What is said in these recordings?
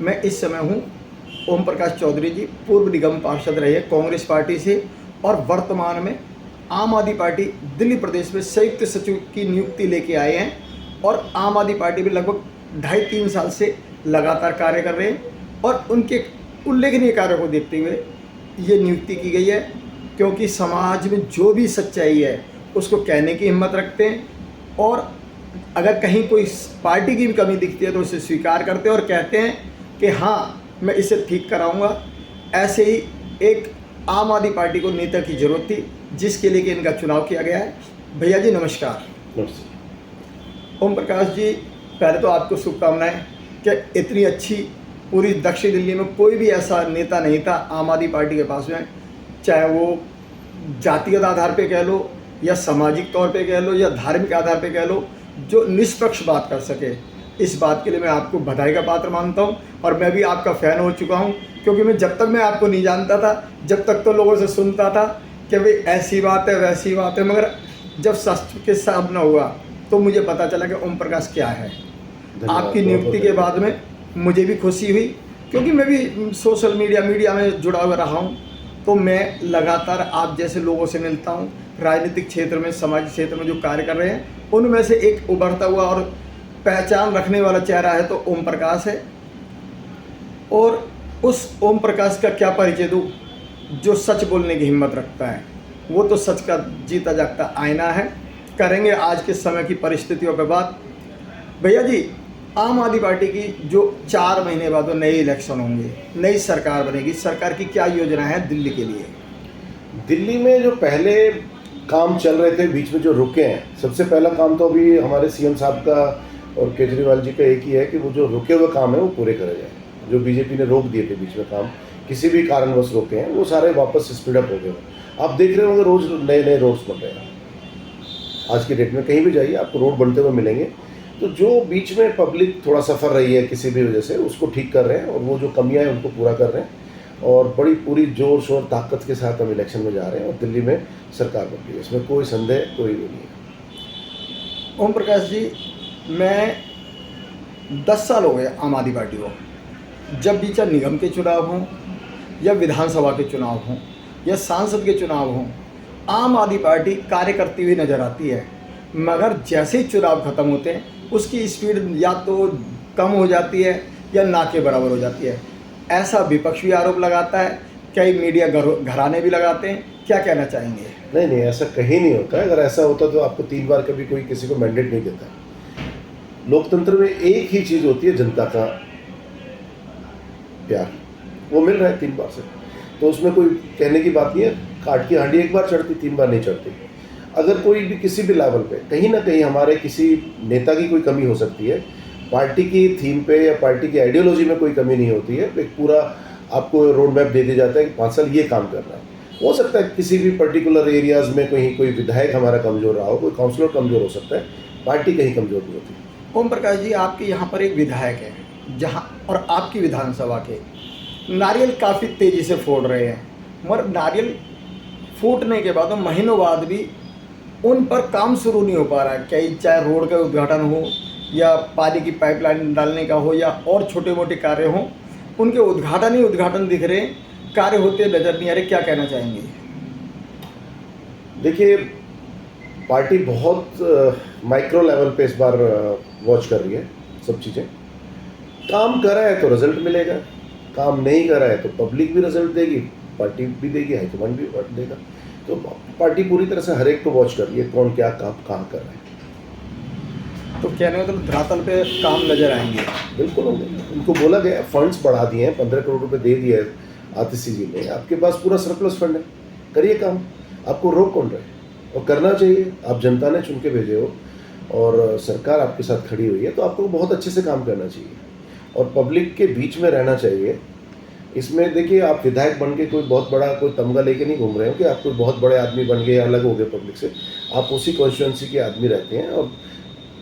मैं इस समय हूँ ओम प्रकाश चौधरी जी, पूर्व निगम पार्षद रहे कांग्रेस पार्टी से और वर्तमान में आम आदमी पार्टी दिल्ली प्रदेश में संयुक्त सचिव की नियुक्ति लेके आए हैं और आम आदमी पार्टी में लगभग 2.5-3 साल से लगातार कार्य कर रहे हैं और उनके उल्लेखनीय कार्यों को देखते हुए ये नियुक्ति की गई है, क्योंकि समाज में जो भी सच्चाई है उसको कहने की हिम्मत रखते हैं और अगर कहीं कोई पार्टी की भी कमी दिखती है तो उसे स्वीकार करते हैं और कहते हैं कि हाँ मैं इसे ठीक कराऊंगा। ऐसे ही एक आम आदमी पार्टी को नेता की ज़रूरत थी, जिसके लिए कि इनका चुनाव किया गया है। भैया जी नमस्कार। नमस्ते। ओम प्रकाश जी, पहले तो आपको शुभकामनाएं कि इतनी अच्छी पूरी दक्षिण दिल्ली में कोई भी ऐसा नेता नहीं था आम आदमी पार्टी के पास में, चाहे वो जातिगत आधार पे कह लो या सामाजिक तौर पे कह लो या धार्मिक आधार पे कह लो, जो निष्पक्ष बात कर सके। इस बात के लिए मैं आपको बधाई का पात्र मानता हूं और मैं भी आपका फ़ैन हो चुका हूं, क्योंकि मैं जब तक मैं आपको नहीं जानता था, जब तक तो लोगों से सुनता था कि भाई ऐसी बात है वैसी बात है, मगर जब सच के सामने हुआ तो मुझे पता चला कि ओम प्रकाश क्या है। आपकी नियुक्ति के बाद में मुझे भी खुशी हुई, क्योंकि मैं भी सोशल मीडिया में जुड़ा हुआ रहा हूँ, तो मैं लगातार आप जैसे लोगों से मिलता हूँ। राजनीतिक क्षेत्र में, सामाजिक क्षेत्र में जो कार्य कर रहे हैं उनमें से एक उभरता हुआ और पहचान रखने वाला चेहरा है तो ओम प्रकाश है। और उस ओम प्रकाश का क्या परिचय दूँ, जो सच बोलने की हिम्मत रखता है, वो तो सच का जीता जागता आईना है। करेंगे आज के समय की परिस्थितियों पर बात। भैया जी, आम आदमी पार्टी की जो 4 महीने बाद वो नए इलेक्शन होंगे, नई सरकार बनेगी, सरकार की क्या योजना है दिल्ली के लिए? दिल्ली में जो पहले काम चल रहे थे बीच में जो रुके हैं, सबसे पहला काम तो अभी हमारे सीएम साहब का और केजरीवाल जी का एक ही है कि वो जो रुके हुए काम है वो पूरे करे जाए। जो बीजेपी ने रोक दिए थे बीच में काम, किसी भी कारणवश रोके हैं, वो सारे वापस स्पीडअप हो गए। आप देख रहे होंगे रोज़ नए नए रोड्स बन रहे हैं। आज की डेट में कहीं भी जाइए आपको रोड बनते हुए मिलेंगे। तो जो बीच में पब्लिक थोड़ा सफ़र रही है किसी भी वजह से, उसको ठीक कर रहे हैं और वो जो कमियां हैं उनको पूरा कर रहे हैं और बड़ी पूरी जोर शोर ताकत के साथ हम इलेक्शन में जा रहे हैं और दिल्ली में सरकार बन रही है, इसमें कोई संदेह कोई भी नहीं है। ओम प्रकाश जी, मैं 10 साल हो गए आम आदमी पार्टी को। जब भी चाहे निगम के चुनाव हों या विधानसभा के चुनाव हों या सांसद के चुनाव हों, आम आदमी पार्टी कार्य करती हुई नज़र आती है, मगर जैसे ही चुनाव ख़त्म होते हैं उसकी स्पीड या तो कम हो जाती है या ना के बराबर हो जाती है। ऐसा विपक्ष भी आरोप लगाता है, कई मीडिया घराने भी लगाते हैं। क्या कहना चाहेंगे? नहीं, ऐसा कहीं नहीं होता है। अगर ऐसा होता तो आपको 3 बार कभी कोई किसी को मैंडेट नहीं देता। लोकतंत्र में एक ही चीज़ होती है, जनता का प्यार, वो मिल रहा है 3 बार से, तो उसमें कोई कहने की बात नहीं है। काट की हांडी एक बार चढ़ती, 3 बार नहीं चढ़ती। अगर कोई भी किसी भी लेवल पे कहीं ना कहीं हमारे किसी नेता की कोई कमी हो सकती है, पार्टी की थीम पे या पार्टी की आइडियोलॉजी में कोई कमी नहीं होती है, एक पूरा आपको रोड मैप दे दिया जाता है कि 5 साल ये काम करना है। हो सकता है किसी भी पर्टिकुलर एरियाज़ में कहीं कोई विधायक हमारा कमज़ोर रहा हो, कोई काउंसलर कमज़ोर हो सकता है, पार्टी कहीं कमज़ोर नहीं होती। ओम प्रकाश जी, आपके यहाँ पर एक विधायक है जहाँ, और आपकी विधानसभा के नारियल काफ़ी तेज़ी से फोड़ रहे हैं, मगर नारियल फूटने के बाद महीनों बाद भी उन पर काम शुरू नहीं हो पा रहा है। कई चाहे रोड का उद्घाटन हो या पानी की पाइपलाइन डालने का हो या और छोटे मोटे कार्य हों, उनके उद्घाटन ही उद्घाटन दिख रहे हैं, कार्य होते नज़र नहीं आ रहे। क्या कहना चाहेंगे? देखिए, पार्टी बहुत माइक्रो लेवल पे इस बार वॉच कर रही है सब चीज़ें। काम कर रहा है तो रिजल्ट मिलेगा, काम नहीं कर रहा है तो पब्लिक भी रिजल्ट देगी, पार्टी भी देगी, हाईकमांड भी देगा। तो पार्टी पूरी तरह से हर एक को वॉच कर रही है, कौन क्या काम कहाँ कर रहा है। तो कहने का मतलब धरातल पे काम नज़र आएंगे। बिल्कुल होंगे। उनको बोला गया, फंड्स बढ़ा दिए हैं, 15 करोड़ रुपए दे दिए आतिशी जी ने। आपके पास पूरा सरप्लस फंड है, करिए काम, आपको रोक कौन रहे? और करना चाहिए। आप जनता ने चुन के भेजे हो और सरकार आपके साथ खड़ी हुई है, तो आपको बहुत अच्छे से काम करना चाहिए और पब्लिक के बीच में रहना चाहिए। इसमें देखिए, आप विधायक बन के कोई बहुत बड़ा कोई तमगा लेके नहीं घूम रहे हो कि आप कोई बहुत बड़े आदमी बन गए, अलग हो गए पब्लिक से। आप उसी कॉन्स्टिट्यूंसी के आदमी रहते हैं और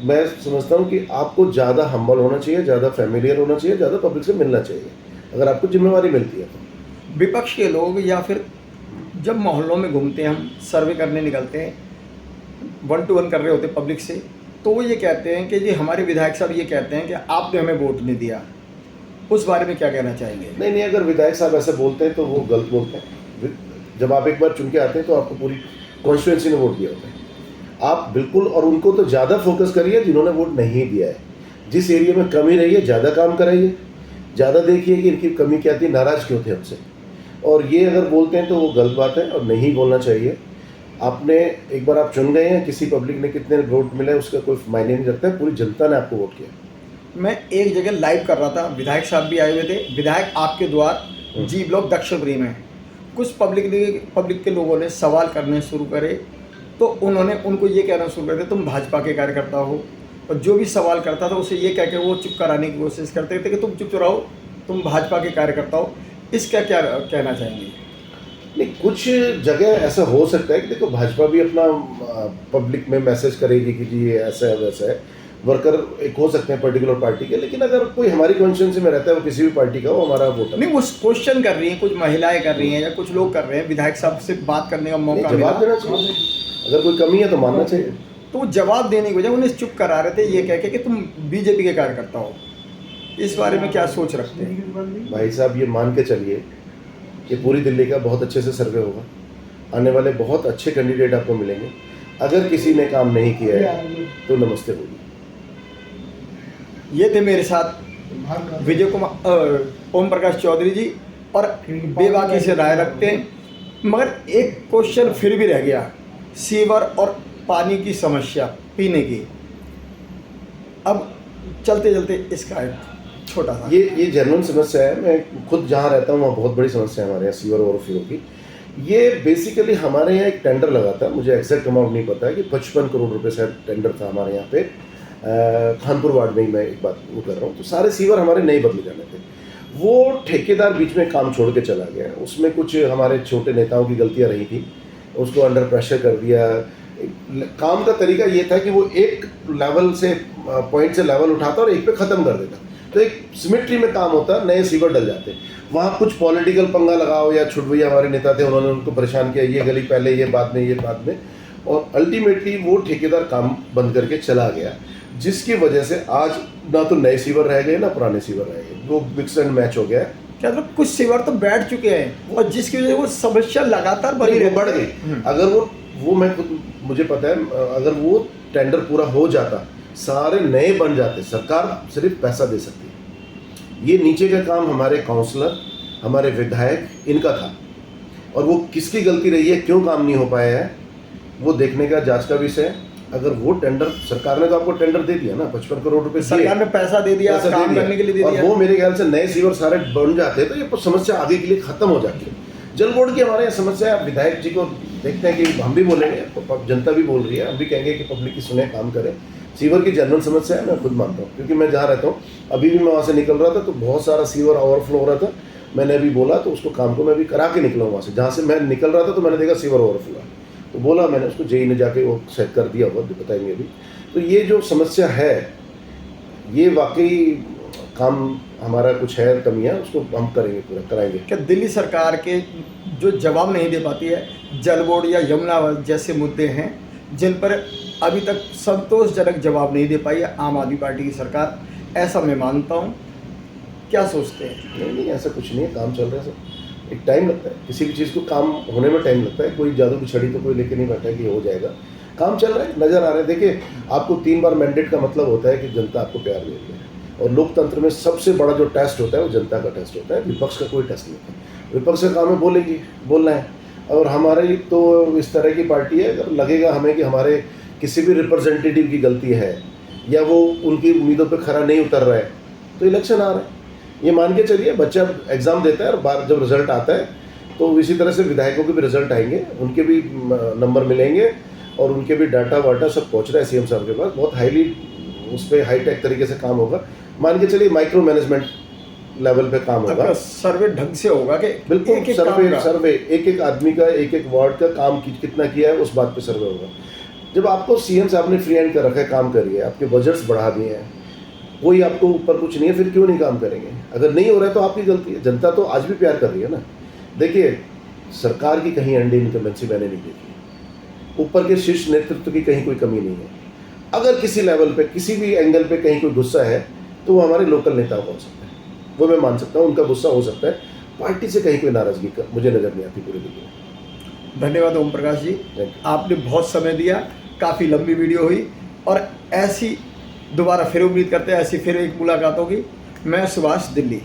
मैं समझता हूँ कि आपको ज़्यादा हम्बल होना चाहिए, ज़्यादा फैमिलियर होना चाहिए, ज़्यादा पब्लिक से मिलना चाहिए, अगर आपको जिम्मेवारी मिलती है तो। विपक्ष के लोग या फिर जब मोहल्लों में घूमते हैं, हम सर्वे करने निकलते हैं, 1 to 1 कर रहे होते पब्लिक से, तो वो ये कहते हैं कि जी हमारे विधायक साहब ये कहते हैं कि आपने हमें वोट नहीं दिया, उस बारे में क्या कहना चाहेंगे? नहीं, अगर विधायक साहब ऐसे बोलते हैं तो वो गलत बोलते हैं। जब आप एक बार चुन के आते हैं तो आपको पूरी कॉन्स्टिट्यूंसी ने वोट दिया होता है। आप बिल्कुल, और उनको तो ज़्यादा फोकस करिए जिन्होंने वोट नहीं दिया है। जिस एरिया में कमी रही है ज़्यादा काम कराइए, ज़्यादा देखिए कि इनकी कमी क्या थी, नाराज़ क्यों थे हमसे। और ये अगर बोलते हैं तो वो गलत बात है और नहीं बोलना चाहिए। आपने एक बार आप चुन गए हैं, किसी पब्लिक ने कितने वोट मिले उसका कोई मायने नहीं रखता है, पूरी जनता ने आपको वोट किया। मैं एक जगह लाइव कर रहा था, विधायक साहब भी आए हुए थे। विधायक आपके द्वार जी ब्लॉक दक्षिणपुरी में कुछ पब्लिक के लोगों ने सवाल करने शुरू करे, तो उन्होंने उनको ये कहना शुरू कर दिया तुम भाजपा के कार्यकर्ता हो, और जो भी सवाल करता था उसे ये कह के वो चुप कराने की कोशिश करते थे कि तुम चुप रहो, तुम भाजपा के कार्यकर्ता हो। इसका क्या कहना चाहेंगे? नहीं, कुछ जगह ऐसा हो सकता है कि देखो भाजपा भी अपना पब्लिक में मैसेज करेगी कि जी ये ऐसा है वैसा है, वर्कर एक हो सकते हैं पर्टिकुलर पार्टी के, लेकिन अगर कोई हमारी कॉन्स्टिट्यूंसी में रहता है वो किसी भी पार्टी का हो, हमारा वोटर नहीं, वो क्वेश्चन कर रही हैं, कुछ महिलाएं कर रही हैं या कुछ लोग कर रहे हैं, विधायक साहब से बात करने का मौका मिला, जवाब देना चाहिए। अगर कोई कमी है तो मानना चाहिए। तो वो जवाब देने की बजाय उन्हें चुप करा रहे थे ये कह के कि तुम बीजेपी के कार्यकर्ता हो। इस बारे में क्या सोच रखते हैं? भाई साहब, ये मान के चलिए कि पूरी दिल्ली का बहुत अच्छे से सर्वे होगा, आने वाले बहुत अच्छे कैंडिडेट आपको मिलेंगे। अगर किसी ने काम नहीं किया है तो नमस्ते बोलिए। ये थे मेरे साथ विजय कुमार ओम प्रकाश चौधरी जी, और बेबाकी से राय रखते हैं। मगर एक क्वेश्चन फिर भी रह गया, सीवर और पानी की समस्या पीने की। अब चलते चलते इसका एक छोटा सा, ये जेन्युइन समस्या है। मैं खुद जहाँ रहता हूँ वहाँ बहुत बड़ी समस्या है हमारे यहाँ सीवर ओवरफ्लो की। ये बेसिकली हमारे यहाँ एक टेंडर लगा था, मुझे एग्जैक्ट अमाउंट नहीं पता है, कि 55 करोड़ रुपए शायद टेंडर था हमारे यहाँ पे। खानपुर वार्ड में ही मैं एक बात वो कर रहा हूँ, तो सारे सीवर हमारे नए बदले जाने थे। वो ठेकेदार बीच में काम छोड़ के चला गया, उसमें कुछ हमारे छोटे नेताओं की गलतियाँ रही थी, उसको अंडर प्रेशर कर दिया। काम का तरीका ये था कि वो एक लेवल से पॉइंट से लेवल उठाता और एक पे ख़त्म कर देता, तो एक सिमेट्री में काम होता, नए सीवर डल जाते। वहाँ कुछ पॉलिटिकल पंगा लगाओ या छुटभैया हमारे नेता थे, उन्होंने उनको परेशान किया, ये गली पहले, ये बाद में, ये बाद में, और अल्टीमेटली वो ठेकेदार काम बंद करके चला गया, जिसकी वजह से आज ना तो नए सीवर रह गए ना पुराने सीवर रह गए, वो मिक्स एंड मैच हो गया है। क्या मतलब कुछ सीवर तो बैठ चुके हैं और जिसकी वजह से वो समस्या लगातार बढ़ गई। अगर वो मैं खुद, मुझे पता है, अगर वो टेंडर पूरा हो जाता, सारे नए बन जाते, सरकार सिर्फ पैसा दे सकती है। ये नीचे का काम हमारे काउंसलर, हमारे विधायक, इनका था, और वो किसकी गलती रही है, क्यों काम नहीं हो पाया है, वो देखने का जांच का विषय है। अगर वो टेंडर, सरकार ने तो आपको टेंडर दे दिया ना, 55 करोड़ रुपए सरकार ने पैसा दे दिया, काम करने के लिए दे दिया, और वो मेरे ख्याल से नए सीवर सारे बन जाते तो ये समस्या आगे के लिए खत्म हो जाती है। जल बोर्ड की हमारे यहाँ समस्या है, विधायक जी को देखते हैं कि हम भी बोलेंगे, जनता भी बोल रही है, हम भी कहेंगे कि पब्लिक की सुने, काम करें। सीवर की जनरल समस्या है, मैं खुद मानता हूँ, क्योंकि मैं जहाँ रहता हूँ, अभी भी मैं वहाँ से निकल रहा था तो बहुत सारा सीवर ओवरफ्लो हो रहा था। मैंने अभी बोला तो उसको काम को मैं भी करा के निकला वहाँ से, जहाँ से मैं निकल रहा था तो मैंने देखा सीवर ओवरफ्लो, तो बोला मैंने उसको, जेई ने जाके वो सेट कर दिया होगा, बताएंगे अभी। तो ये जो समस्या है, ये वाकई काम हमारा कुछ है, कमियाँ, उसको हम करेंगे, पूरा कराएंगे। क्या दिल्ली सरकार के जो जवाब नहीं दे पाती है, जल बोर्ड या यमुना जैसे मुद्दे हैं जिन पर अभी तक संतोषजनक जवाब नहीं दे पाई है आम आदमी पार्टी की सरकार, ऐसा मैं मानता हूँ। क्या सोचते हैं? नहीं, ऐसा कुछ नहीं है, काम चल रहा है सब। एक टाइम लगता है, किसी भी चीज़ को काम होने में टाइम लगता है, कोई जादू की छड़ी तो कोई लेके नहीं बैठा है कि हो जाएगा। काम चल रहा है, नज़र आ रहा है। देखिए, आपको 3 बार मैंडेट का मतलब होता है कि जनता आपको प्यार दे रही है, और लोकतंत्र में सबसे बड़ा जो टेस्ट होता है वो जनता का टेस्ट होता है, विपक्ष का कोई टेस्ट नहीं होता। विपक्ष का काम है बोलेंगे, बोलना है, और हमारी तो इस तरह की पार्टी है, अगर लगेगा हमें कि हमारे किसी भी रिप्रेजेंटेटिव की गलती है या वो उनकी उम्मीदों पे खरा नहीं उतर रहा है, तो इलेक्शन आ रहा है, ये मान के चलिए। बच्चा एग्ज़ाम देता है और बार जब रिजल्ट आता है तो इसी तरह से विधायकों के भी रिजल्ट आएंगे, उनके भी नंबर मिलेंगे, और उनके भी डाटा वाटा सब पहुँच रहा है सीएम साहब के पास, बहुत हाईली उस पर हाईटेक तरीके से काम होगा। मान के चलिए माइक्रो मैनेजमेंट लेवल पे काम होगा, सर्वे ढंग से होगा कि बिल्कुल सर्वे एक आदमी का, एक वार्ड का काम कितना किया है उस बात पे सर्वे होगा। जब आपको सीएम साहब ने फ्री हैंड कर रखा है, काम करिए, आपके बजट्स बढ़ा दिए हैं, कोई आपको ऊपर कुछ नहीं है, फिर क्यों नहीं काम करेंगे? अगर नहीं हो रहा है तो आपकी गलती है। जनता तो आज भी प्यार कर रही है ना। देखिए, सरकार की कहीं अंडे इनकम्बेंसी मैंने नहीं देखी, ऊपर के शीर्ष नेतृत्व की कहीं कोई कमी नहीं है। अगर किसी लेवल पे, किसी भी एंगल पे कहीं कोई गुस्सा है तो वो हमारे लोकल नेताओं का हो सकता है, वो मैं मान सकता हूँ, उनका गुस्सा हो सकता है। पार्टी से कहीं कोई नाराज़गी मुझे नज़र नहीं आती पूरी दिल्ली में। धन्यवाद ओम प्रकाश जी, थैंक यू। आपने बहुत समय दिया, काफ़ी लंबी वीडियो हुई और ऐसी दोबारा फिर उम्मीद करते हैं ऐसी फिर एक मुलाकात होगी। मैं सुभाष, दिल्ली।